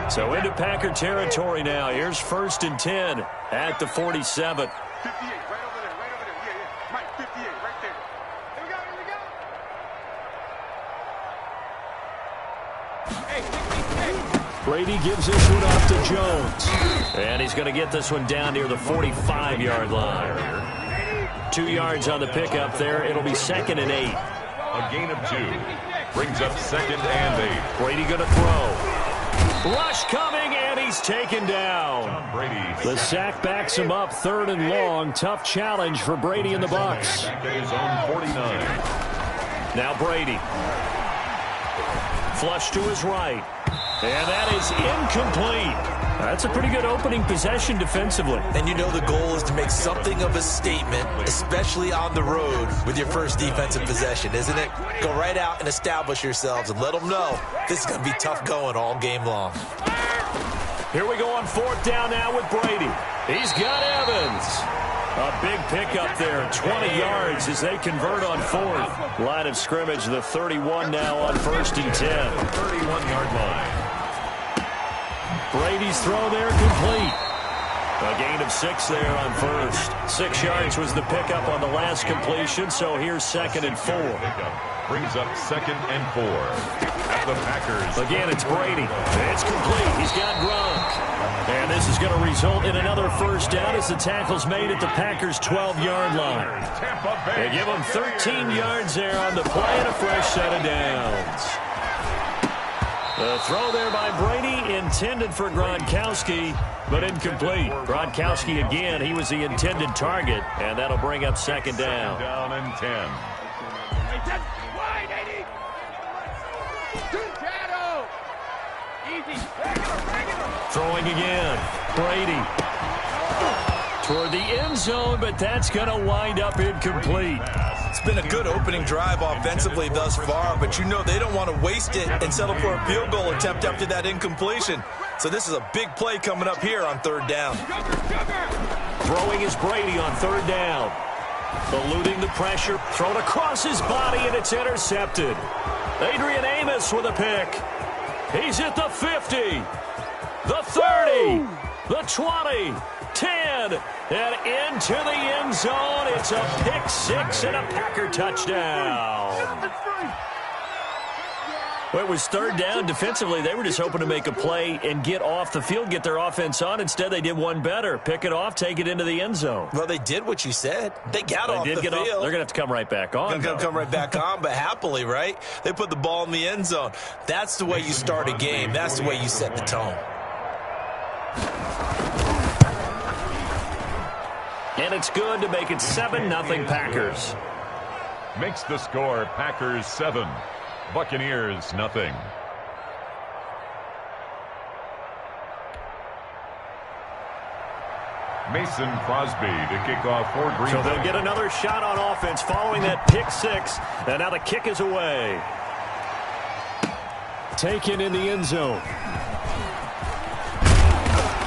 So into Packer territory now. Here's 1st and 10 at the 47. 58, right over there, yeah. Mike, 58, right there. Here we go. Hey. Brady gives this one off to Jones. And he's going to get this one down near the 45-yard line. 2 yards on the pickup there. It'll be 2nd and 8. A gain of 2. Brings up 2nd and 8. Brady going to throw. Rush coming, and he's taken down. The sack backs him up 3rd and long. Tough challenge for Brady and the Bucs. His own 49. Now Brady. Flush to his right. And that is incomplete. That's a pretty good opening possession defensively. And you know the goal is to make something of a statement, especially on the road with your first defensive possession, isn't it? Go right out and establish yourselves and let them know this is going to be tough going all game long. Here we go on 4th down now with Brady. He's got Evans. A big pickup there, 20 yards as they convert on 4th. Line of scrimmage, the 31 now on 1st and 10. 31-yard line. Brady's throw there complete. A gain of 6 there on 1st. 6 yards was the pickup on the last completion, so here's 2nd and 4. Brings up 2nd and 4. At the Packers. Again, it's Brady. It's complete. He's got Gronk. And this is going to result in another 1st down as the tackle's made at the Packers' 12-yard line. They give him 13 yards there on the play and a fresh set of downs. The throw there by Brady intended for Gronkowski, but incomplete. Gronkowski again, he was the intended target, and that'll bring up 2nd down. Down and 10. Throwing again. Brady. Toward the end zone, but that's going to wind up incomplete. It's been a good opening drive offensively thus far, but you know they don't want to waste it and settle for a field goal attempt after that incompletion. So this is a big play coming up here on 3rd down. Throwing is Brady on 3rd down. Eluding the pressure, thrown across his body, and it's intercepted. Adrian Amos with a pick. He's at the 50, the 30, the 20, 10, and into the end zone. It's a pick 6 and a Packer touchdown. Well, it was 3rd down. Defensively, they were just hoping to make a play and get off the field, get their offense on. Instead, they did one better. Pick it off, take it into the end zone. Well, they did what you said. They got off the field. They're going to have to come right back on. They're going to come right back on, but happily, right? They put the ball in the end zone. That's the way you start a game. That's the way you set the tone. And it's good to make it 7-0 Packers. Makes the score Packers 7. Buccaneers, nothing. Mason Crosby to kick off for Green Bay. So they'll get another shot on offense following that pick 6. And now the kick is away. Taken in the end zone.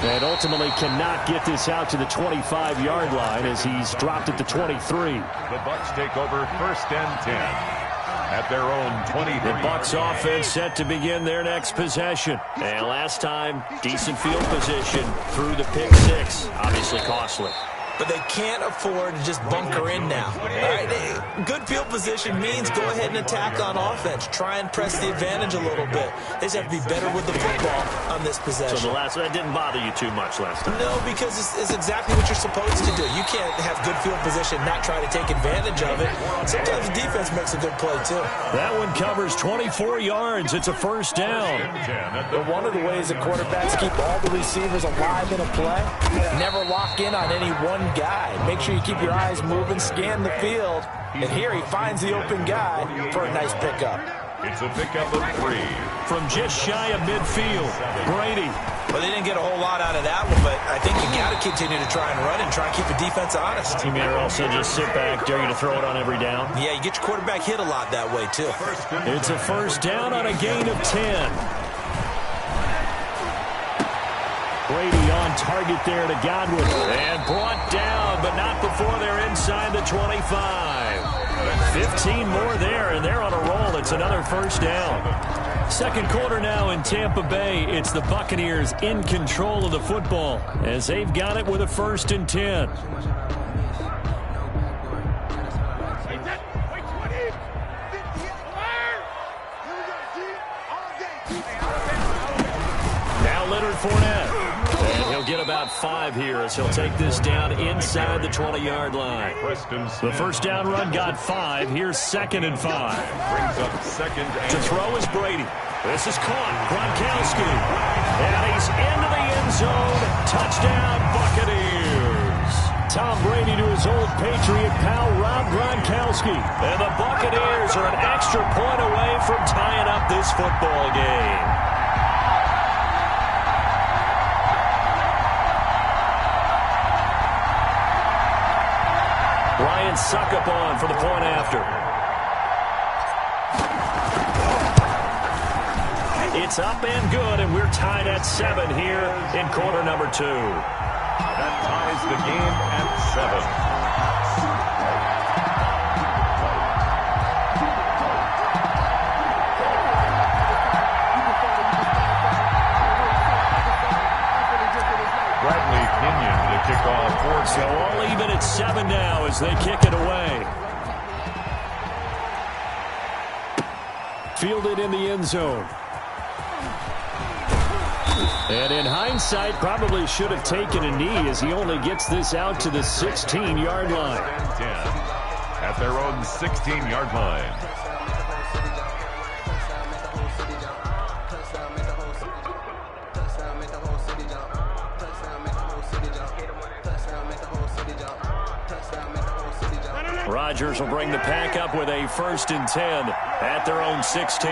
And ultimately cannot get this out to the 25-yard line as he's dropped at the 23. The Bucs take over 1st and 10. At their own 23. The Bucs offense set to begin their next possession. And last time, decent field position through the pick 6. Obviously costly. But they can't afford to just bunker in now. All right, good field position means go ahead and attack on offense. Try and press the advantage a little bit. They just have to be better with the football on this possession. So that didn't bother you too much last time? No, because it's exactly what you're supposed to do. You can't have good field position, not try to take advantage of it. Sometimes the defense makes a good play, too. That one covers 24 yards. It's a 1st down. But one of the ways that quarterbacks keep all the receivers alive in a play, never lock in on any one guy. Make sure you keep your eyes moving, scan the field, and here he finds the open guy for a nice pickup. It's a pickup of 3. From just shy of midfield, Brady. Well, they didn't get a whole lot out of that one, but I think you got to continue to try and run and try and keep the defense honest. You may also just sit back, dare you to throw it on every down. Yeah, you get your quarterback hit a lot that way, too. It's a 1st down on a gain of 10. Brady on target there to Godwin. And brought down, but not before they're inside the 25. 15 more there, and they're on a roll. It's another 1st down. Second quarter now in Tampa Bay. It's the Buccaneers in control of the football as they've got it with a 1st and 10. Now Leonard Fournette. And he'll get about 5 here as he'll take this down inside the 20-yard line. The first down run got 5. Here's 2nd and 5. Brings up 2nd and to throw is Brady. This is caught. Gronkowski. And he's into the end zone. Touchdown, Buccaneers. Tom Brady to his old Patriot pal, Rob Gronkowski. And the Buccaneers are an extra point away from tying up this football game. Ryan Suckup on for the point after. It's up and good, and we're tied at 7 here in quarter number 2. That ties the game at 7. So all even at 7 now as they kick it away. Fielded in the end zone. And in hindsight, probably should have taken a knee as he only gets this out to the 16-yard line. At their own 16-yard line. Rodgers will bring the pack up with a 1st and 10 at their own 16.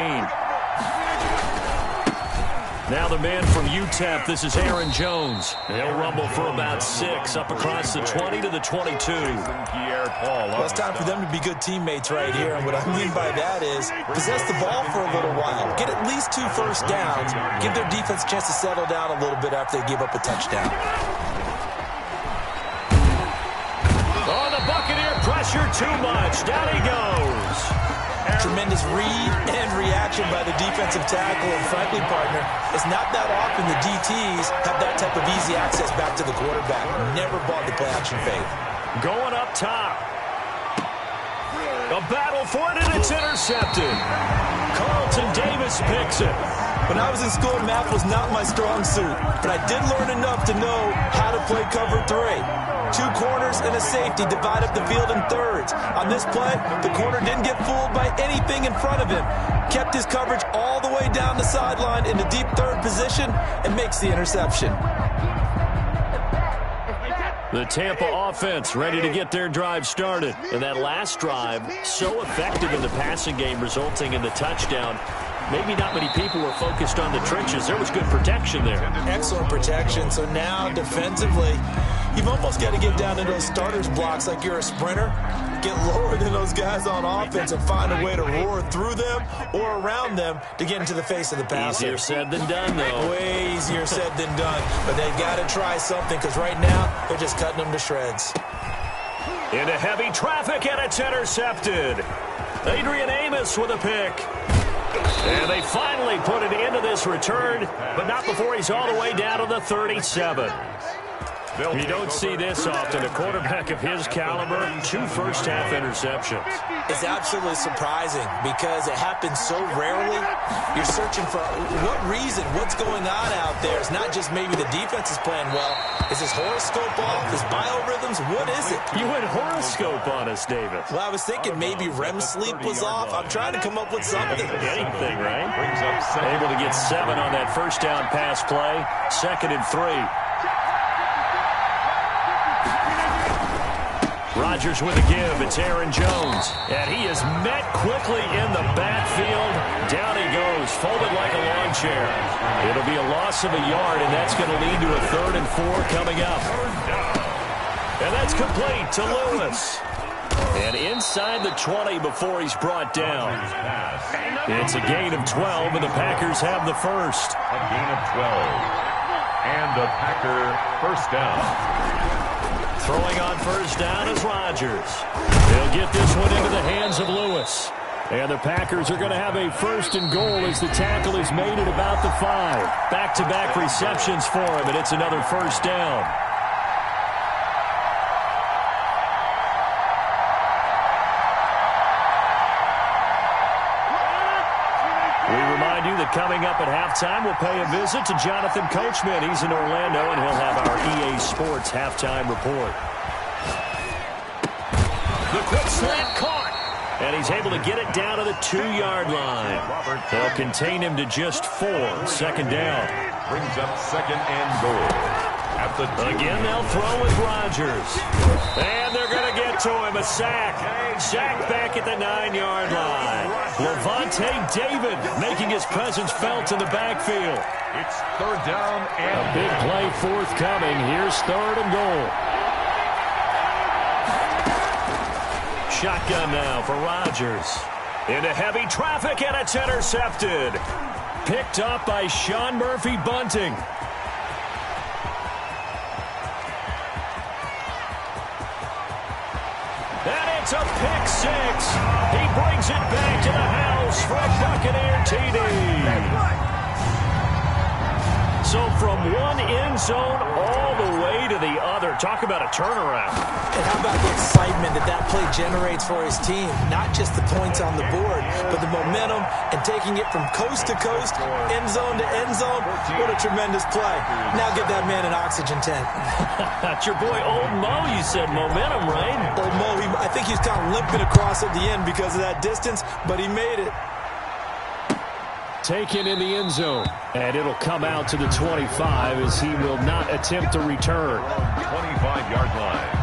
Now the man from UTEP, this is Aaron Jones. He'll rumble for about 6 up across the 20 to the 22. Well, it's time for them to be good teammates right here. And what I mean by that is possess the ball for a little while. Get at least 2 first downs. Give their defense a chance to settle down a little bit after they give up a touchdown. Pressure too much. Down he goes. Tremendous read and reaction by the defensive tackle. And frankly, partner, it's not that often the DTs have that type of easy access back to the quarterback. Never bought the play action fake. Going up top. A battle for it, and it's intercepted. Carlton Davis picks it. When I was in school, math was not my strong suit, but I did learn enough to know how to play cover 3. 2 corners and a safety divide up the field in thirds. On this play, the corner didn't get fooled by anything in front of him. Kept his coverage all the way down the sideline in the deep 3rd position and makes the interception. The Tampa offense ready to get their drive started. And that last drive, so effective in the passing game, resulting in the touchdown. Maybe not many people were focused on the trenches. There was good protection there. Excellent protection. So now, defensively, you've almost got to get down to those starters blocks like you're a sprinter. Get lower than those guys on offense and find a way to roar through them or around them to get into the face of the passer. Easier said than done, though. Way easier said than done. But they've got to try something because right now, they're just cutting them to shreds. Into heavy traffic, and it's intercepted. Adrian Amos with a pick. And they finally put an end to this return, but not before he's all the way down to the 37. You don't see this often. A quarterback of his caliber, 2 first-half interceptions. It's absolutely surprising because it happens so rarely. You're searching for what reason, what's going on out there. It's not just maybe the defense is playing well. Is his horoscope off? His biorhythms? What is it? You went horoscope on us, David. Well, I was thinking maybe REM sleep was off. I'm trying to come up with something. Anything, right? Able to get 7 on that first down pass play. 2nd and 3. Rodgers with a give. It's Aaron Jones. And he is met quickly in the backfield. Down he goes, folded like a lawn chair. It'll be a loss of a yard, and that's going to lead to a 3rd and 4 coming up. And that's complete to Lewis. And inside the 20 before he's brought down. It's a gain of 12, and the Packers have the first. A gain of 12. And a Packer first down. Throwing on first down is Rodgers. They'll get this one into the hands of Lewis. And the Packers are going to have a 1st and goal as the tackle is made at about the 5. Back-to-back receptions for him, and it's another 1st down. We remind you that coming up at halftime, we'll pay a visit to Jonathan Coachman. He's in Orlando, and he'll have our EA Sports halftime report. The quick slant caught. And he's able to get it down to the 2-yard line. They'll contain him to just 4. 2nd down. Brings up 2nd and goal. Again, they'll throw with Rodgers. And they're going to get to him. A sack. Sack back at the 9-yard line. Levante David making his presence felt in the backfield. It's 3rd down and a big play forthcoming. Here's 3rd and goal. Shotgun now for Rodgers. Into heavy traffic, and it's intercepted. Picked up by Sean Murphy-Bunting. And it's a pick 6. He brings it back to the house for a Buccaneer TD. So from one end zone all the way to the other. Talk about a turnaround. And how about the excitement that play generates for his team? Not just the points on the board, but the momentum and taking it from coast to coast, end zone to end zone. What a tremendous play. Now give that man an oxygen tent. That's your boy Old Mo. You said momentum, right? Old Mo, I think he's kind of limping across at the end because of that distance, but he made it. Taken in the end zone. And it'll come out to the 25 as he will not attempt to return. 25-yard line.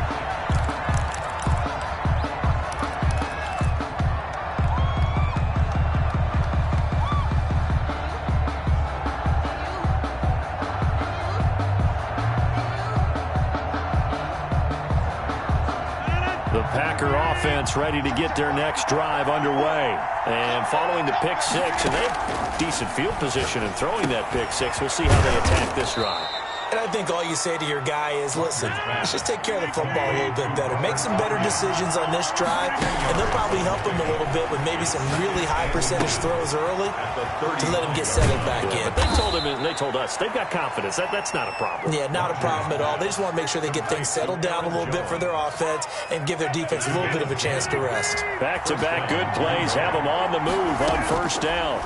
The Packer offense ready to get their next drive underway. And following the pick 6, and they have decent field position in throwing that pick 6. We'll see how they attack this drive. And I think all you say to your guy is, listen, let's just take care of the football a little bit better. Make some better decisions on this drive, and they'll probably help him a little bit with maybe some really high percentage throws early to let him get settled back in. But they told him, and they told us, they've got confidence. That's not a problem. Yeah, not a problem at all. They just want to make sure they get things settled down a little bit for their offense and give their defense a little bit of a chance to rest. Back-to-back good plays have them on the move on 1st down.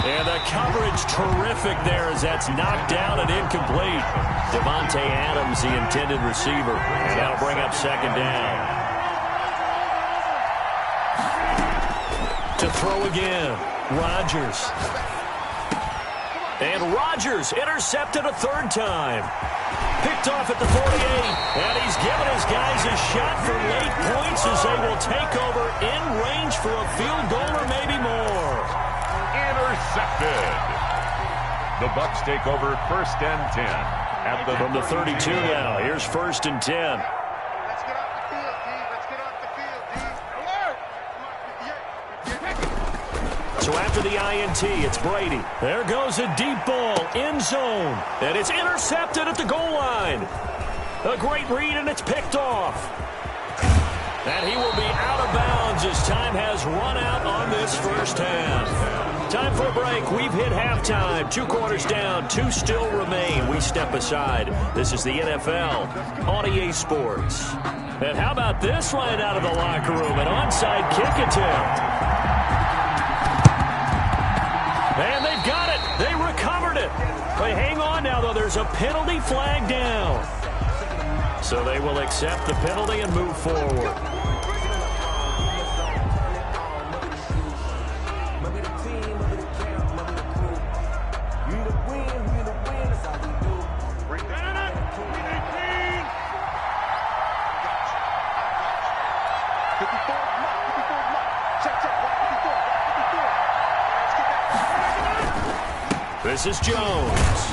And the coverage terrific there as that's knocked down and incomplete. Devontae Adams, the intended receiver. And that'll bring up 2nd down. To throw again, Rodgers. And Rodgers intercepted a 3rd time. Picked off at the 48. And he's given his guys a shot for late points as they will take over in range for a field goal or maybe more. Intercepted. The Bucs take over 1st and 10. From the 32 now. Here's 1st and 10. Let's get off the field, D. Let's get off the field, D. Alert! So after the INT, it's Brady. There goes a deep ball, end zone. And it's intercepted at the goal line. A great read, and it's picked off. And he will be out of bounds as time has run out on this 1st half. Time for a break. We've hit halftime. 2 quarters down. 2 still remain. We step aside. This is the NFL on EA Sports. And how about this right out of the locker room? An onside kick attempt. And they've got it. They recovered it. They hang on now, though. There's a penalty flag down. So they will accept the penalty and move forward. This is Jones.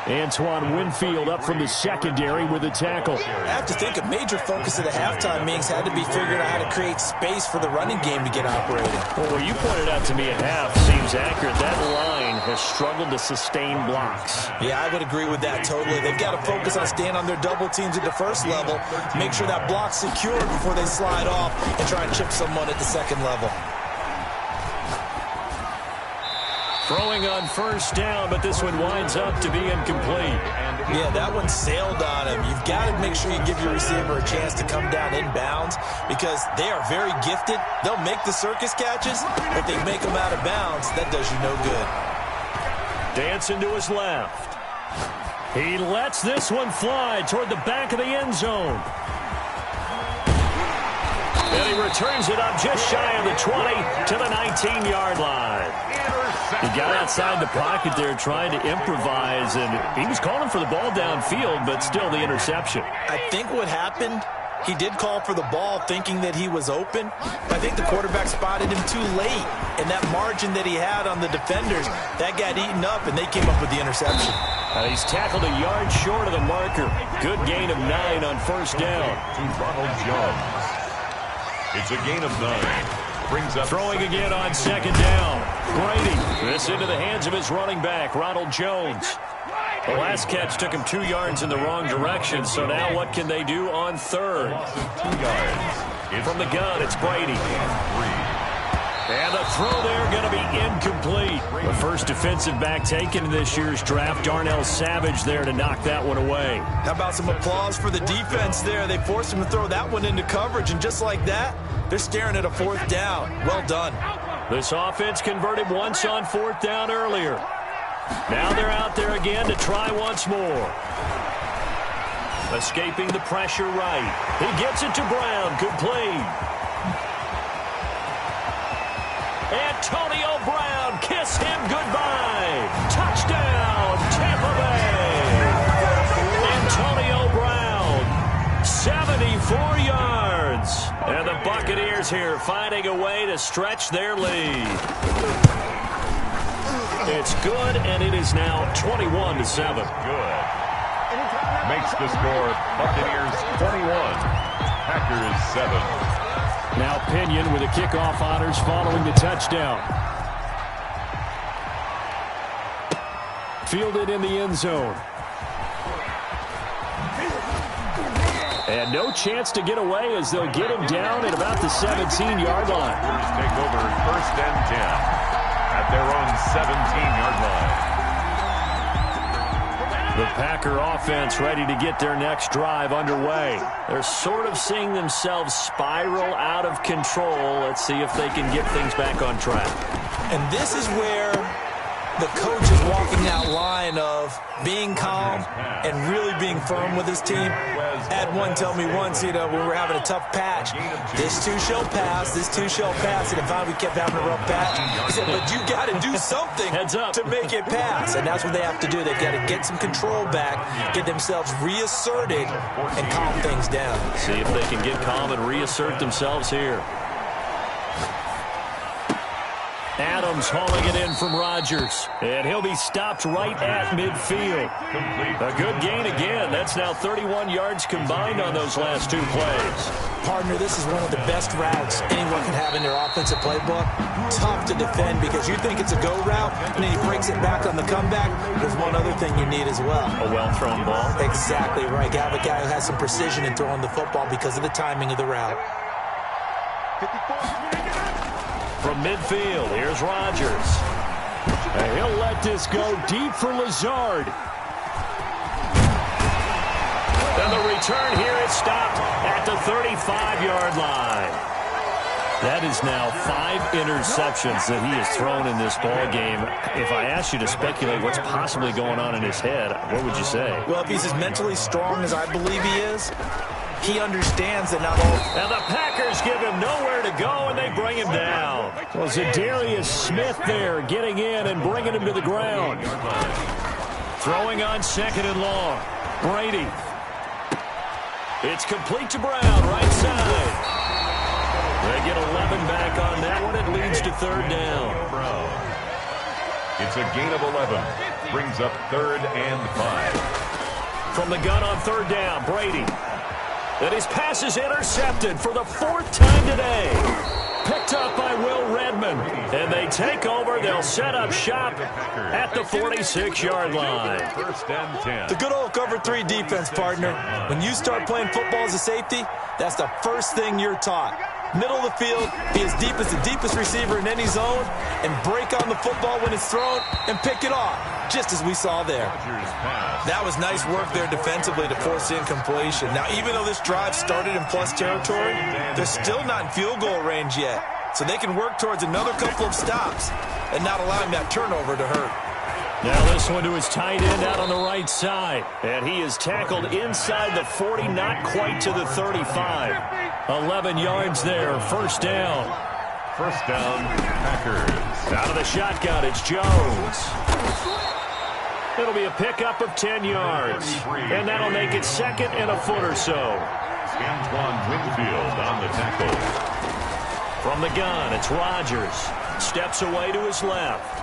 Antoine Winfield up from the secondary with a tackle. I have to think a major focus of the halftime meetings had to be figuring out how to create space for the running game to get operating. Well, what you pointed out to me at half seems accurate. That line has has struggled to sustain blocks. Yeah, I would agree with that totally. They've got to focus on staying on their double teams at the first level, make sure that block's secured before they slide off and try and chip someone at the second level. Throwing on first down, but this one winds up to be incomplete. Yeah, that one sailed on him. You've got to make sure you give your receiver a chance to come down inbounds because they are very gifted. They'll make the circus catches, but they make them out of bounds. That does you no good. Dancing to his left. He lets this one fly toward the back of the end zone. And he returns it up just shy of the 20 to the 19-yard line. He got outside the pocket there trying to improvise, and he was calling for the ball downfield, but still the interception. I think what happened, he did call for the ball thinking that he was open, but I think the quarterback spotted him too late, and that margin that he had on the defenders, that got eaten up, and they came up with the interception. He's tackled a yard short of the marker. Good gain of 9 on first down. To Ronald Jones. It's a gain of 9. Brings up throwing again on second down. Brady, this into the hands of his running back, Ronald Jones. The last catch took him 2 yards in the wrong direction, so now what can they do on third? 2 yards. From the gun, it's Brady. And the throw there going to be incomplete. The first defensive back taken in this year's draft, Darnell Savage there to knock that one away. How about some applause for the defense there? They forced him to throw that one into coverage, and just like that, they're staring at a fourth down. Well done. This offense converted once on fourth down earlier. Now they're out there again to try once more. Escaping the pressure right. He gets it to Brown. Complete. Antonio Brown, kiss him goodbye. Touchdown, Tampa Bay. Antonio Brown, 74 yards. And the Buccaneers here finding a way to stretch their lead. It's good, and it is now 21-7. Good. Makes the score Buccaneers 21, Packers 7. Now Pinion with the kickoff honors following the touchdown. Fielded in the end zone. And no chance to get away as they'll get him down at about the 17-yard line. Take over first and 10 at their own 17-yard line. The Packer offense ready to get their next drive underway. They're sort of seeing themselves spiral out of control. Let's see if they can get things back on track. And this is where the coach is walking that line of being calm and really being firm with his team. Had one tell me once, when we were having a tough patch, this too shall pass, this too shall pass. And if we kept having a rough patch, he said, but you got to do something to make it pass. And that's what they have to do. They've got to get some control back, get themselves reasserted, and calm things down. See if they can get calm and reassert themselves here. Adams hauling it in from Rodgers. And he'll be stopped right at midfield. A good gain again. That's now 31 yards combined on those last 2 plays. Partner, this is one of the best routes anyone can have in their offensive playbook. Tough to defend because you think it's a go route, and then he breaks it back on the comeback. There's one other thing you need as well. A well-thrown ball. Exactly right. You have a guy who has some precision in throwing the football because of the timing of the route. From midfield, here's Rodgers. And he'll let this go deep for Lazard. And the return here is stopped at the 35-yard line. That is now 5 interceptions that he has thrown in this ball game. If I asked you to speculate what's possibly going on in his head, what would you say? Well, if he's as mentally strong as I believe he is, he understands that not all... And the Packers give him nowhere to go, and they bring him down. Well, Zadarius Smith there getting in and bringing him to the ground. Throwing on second and long. Brady. It's complete to Brown, right side. They get 11 back on that one. It leads to third down. It's a gain of 11. Brings up third and 5. From the gun on third down, Brady. And his pass is intercepted for the 4th time today. picked up by Will Redmond. And they take over. They'll set up shop at the 46-yard line. First and 10. The good old cover 3 defense, partner. When you start playing football as a safety, that's the first thing you're taught. Middle of the field, be as deep as the deepest receiver in any zone, and break on the football when it's thrown and pick it off, just as we saw there. That was nice work there defensively to force the incompletion. Now, even though this drive started in plus territory, they're still not in field goal range yet, so they can work towards another couple of stops and not allowing that turnover to hurt. Now this one to his tight end out on the right side. And he is tackled inside the 40, not quite to the 35. 11 yards there, first down. First down, Packers. Out of the shotgun, it's Jones. It'll be a pickup of 10 yards. And that'll make it second and a foot or so. Antoine Winfield on the tackle. From the gun, it's Rodgers. Steps away to his left.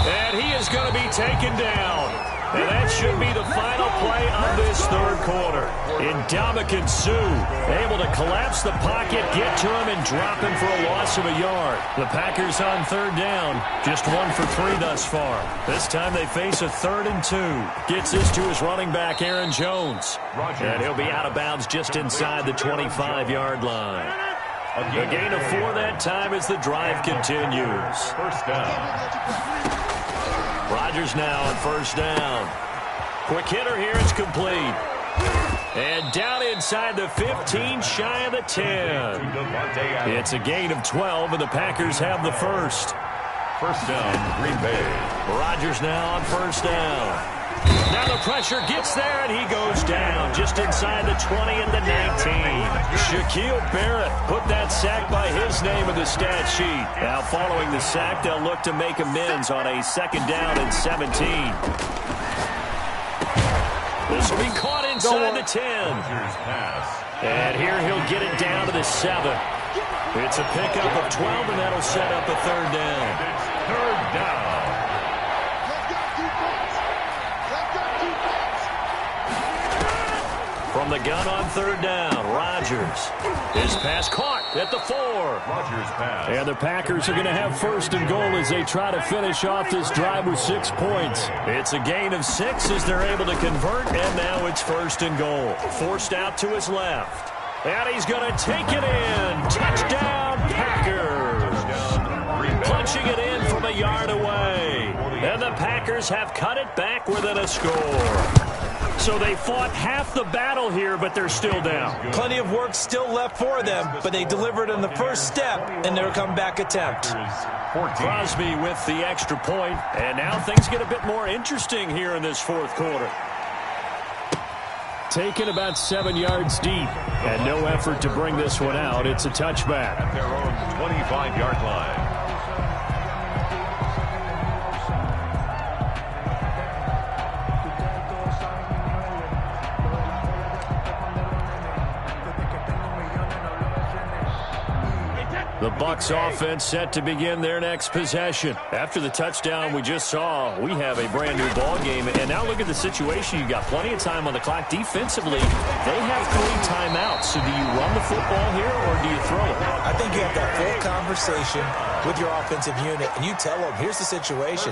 And he is going to be taken down. And that should be the final play of this third quarter. Ndamukong Suh able to collapse the pocket, get to him, and drop him for a loss of a yard. The Packers on third down, just 1 for 3 thus far. This time they face a 3rd and 2. Gets this to his running back, Aaron Jones. And he'll be out of bounds just inside the 25-yard line. A gain of 4 that time as the drive continues. First down. Rodgers now on first down. Quick hitter here, it's complete. And down inside the 15, shy of the 10. It's a gain of 12, and the Packers have the first. First down, Green Bay. Rodgers now on first down. Now the pressure gets there, and he goes down just inside the 20 and the 19. Shaquille Barrett put that sack by his name in the stat sheet. Now following the sack, they'll look to make amends on a second down and 17. This will be caught inside the 10. And here he'll get it down to the 7. It's a pickup of 12, and that'll set up a third down. Third down. From the gun on third down, Rodgers. His pass caught at the 4. Rodgers pass. And the Packers are going to have first and goal as they try to finish off this drive with 6 points. It's a gain of 6 as they're able to convert, and now it's first and goal. Forced out to his left. And he's going to take it in. Touchdown, Packers. Punching it in from a yard away. And the Packers have cut it back within a score. So they fought half the battle here, but they're still down. Plenty of work still left for them, but they delivered in the first step in their comeback attempt. Crosby with the extra point, and now things get a bit more interesting here in this fourth quarter. Taken about 7 yards deep, and no effort to bring this one out. It's a touchback. At their own 25-yard line. The Bucs offense set to begin their next possession. After the touchdown we just saw, we have a brand new ball game. And now look at the situation. You've got plenty of time on the clock. Defensively, they have 3 timeouts. So do you run the football here or do you throw it? I think you have that full conversation with your offensive unit, and you tell them, here's the situation.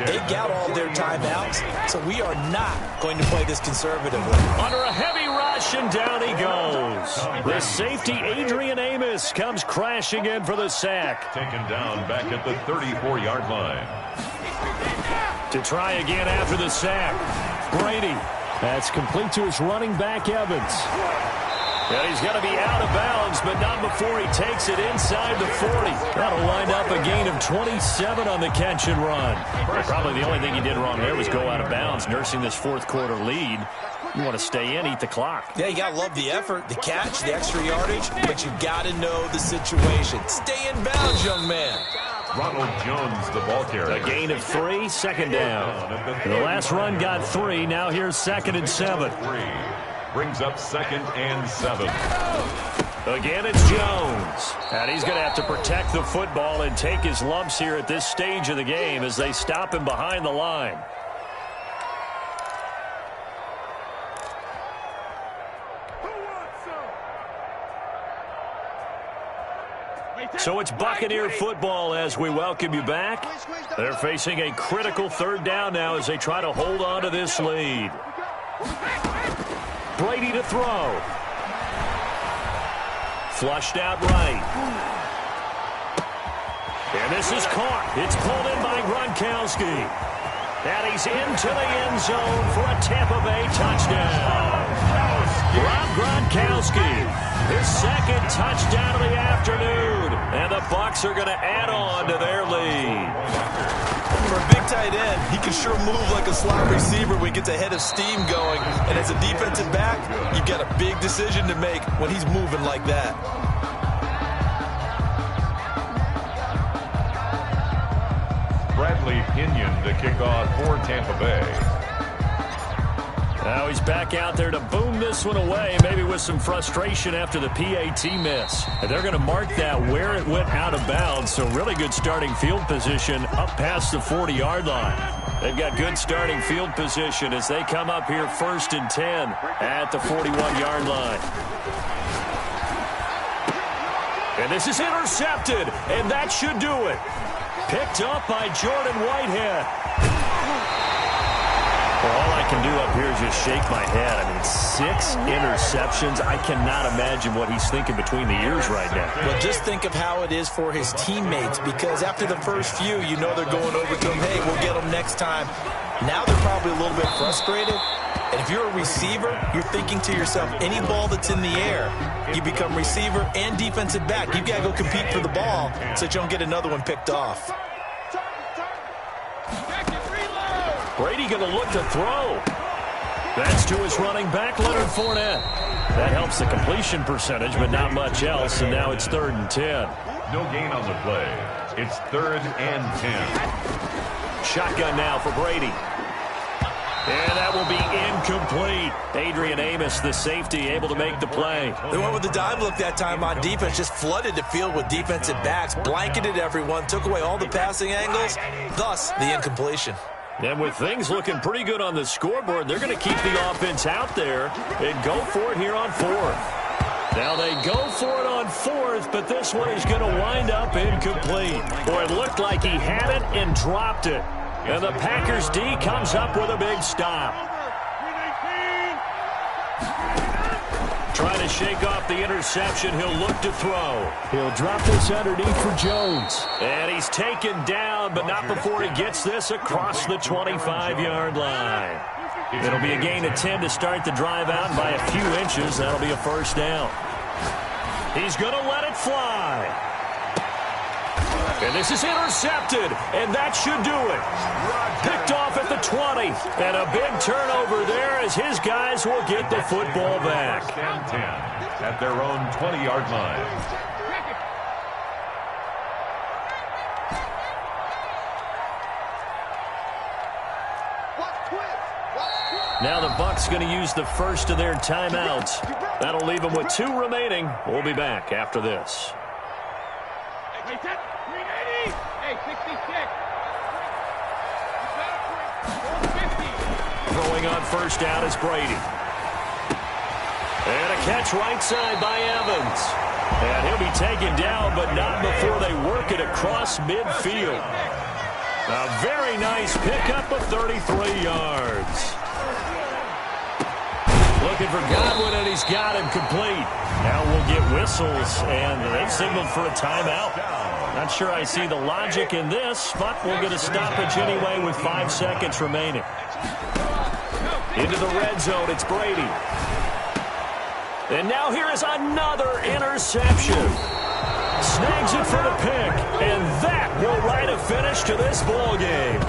They got all their timeouts, so we are not going to play this conservatively. Under a heavy rush, and down he goes. The safety, Adrian Amos, comes crashing in for the sack. Taken down back at the 34-yard line. To try again after the sack, Brady. That's complete to his running back, Evans. And he's going to be out of bounds, but not before he takes it inside the 40. That'll wind up a gain of 27 on the catch and run. Probably the only thing he did wrong there was go out of bounds, nursing this fourth quarter lead. You want to stay in, eat the clock. Yeah, you got to love the effort, the catch, the extra yardage, but you got to know the situation. Stay in bounds, young man. Ronald Jones, the ball carrier. A gain of 3, second down. The last run got 3. Now here's 2nd and 7. Brings up 2nd and 7. Again, it's Jones. And he's going to have to protect the football and take his lumps here at this stage of the game as they stop him behind the line. So it's Buccaneer football as we welcome you back. They're facing a critical third down now as they try to hold on to this lead. Brady to throw. Flushed out right. And this is caught. It's pulled in by Gronkowski. And he's into the end zone for a Tampa Bay touchdown. Rob Gronkowski, his second touchdown of the afternoon. And the Bucs are going to add on to their lead. For a big tight end, he can sure move like a slot receiver when he gets a head of steam going. And as a defensive back, you've got a big decision to make when he's moving like that. Bradley Pinion to kick off for Tampa Bay. Now he's back out there to boom this one away, maybe with some frustration after the PAT miss. And they're going to mark that where it went out of bounds, so really good starting field position up past the 40-yard line. They've got good starting field position as they come up here 1st and 10 at the 41-yard line. And this is intercepted, and that should do it. Picked up by Jordan Whitehead. Well, all I can do up here is just shake my head. I mean, 6 interceptions. I cannot imagine what he's thinking between the ears right now. Well, just think of how it is for his teammates, because after the first few, you know they're going over to him, hey, we'll get him next time. Now they're probably a little bit frustrated. And if you're a receiver, you're thinking to yourself, any ball that's in the air, you become receiver and defensive back. You've got to go compete for the ball so that you don't get another one picked off. Brady going to look to throw. That's to his running back, Leonard Fournette. That helps the completion percentage, but not much else, and now it's 3rd and 10. No gain on the play. It's 3rd and 10. Shotgun now for Brady. And that will be incomplete. Adrian Amos, the safety, able to make the play. They went with the dime look that time on defense, just flooded the field with defensive backs, blanketed everyone, took away all the passing angles, thus the incompletion. And with things looking pretty good on the scoreboard, they're going to keep the offense out there and go for it here on 4th. Now they go for it on 4th, but this one is going to wind up incomplete. Boy, it looked like he had it and dropped it. And the Packers D comes up with a big stop. Trying to shake off the interception. He'll look to throw. He'll drop this underneath for Jones. And he's taken down, but not before he gets this across the 25-yard line. It'll be a gain of 10 to start the drive out by a few inches. That'll be a 1st down. He's going to let it fly. And this is intercepted, and that should do it. Picked off at the 20, and a big turnover there as his guys will get the football back. 10 at their own 20-yard line. Now the Bucs going to use the first of their timeouts. That'll leave them with 2 remaining. We'll be back after this. Throwing on 1st down is Brady. And a catch right side by Evans. And he'll be taken down, but not before they work it across midfield. A very nice pickup of 33 yards. Looking for Godwin, and he's got him complete. Now we'll get whistles, and they've signaled for a timeout. Not sure I see the logic in this, but we'll get a stoppage anyway with 5 seconds remaining. Into the red zone, it's Brady. And now here is another interception. Snags it for the pick, and that will write a finish to this ball game.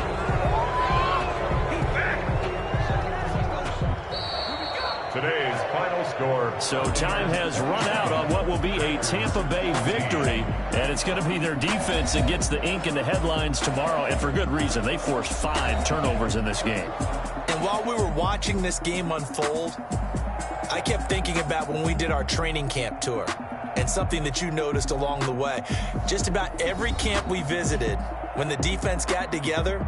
Today's final score. So time has run out on what will be a Tampa Bay victory, and it's going to be their defense that gets the ink in the headlines tomorrow, and for good reason. They forced 5 turnovers in this game. And while we were watching this game unfold, I kept thinking about when we did our training camp tour and something that you noticed along the way. Just about every camp we visited, when the defense got together,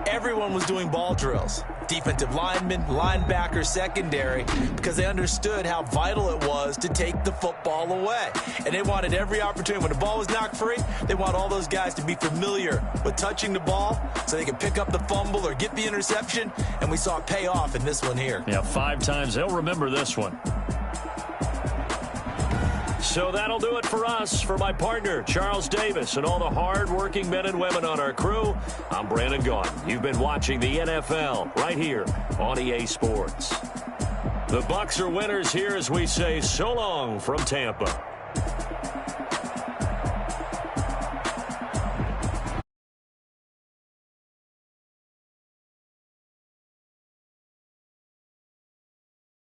everyone was doing ball drills. defensive linemen, linebackers, secondary, because they understood how vital it was to take the football away. And they wanted every opportunity. When the ball was knocked free, they want all those guys to be familiar with touching the ball so they can pick up the fumble or get the interception, and we saw it pay off in this one here. Yeah, 5 times. They'll remember this one. So that'll do it for us. For my partner, Charles Davis, and all the hard-working men and women on our crew, I'm Brandon Gaudin. You've been watching the NFL right here on EA Sports. The Bucs are winners here as we say so long from Tampa.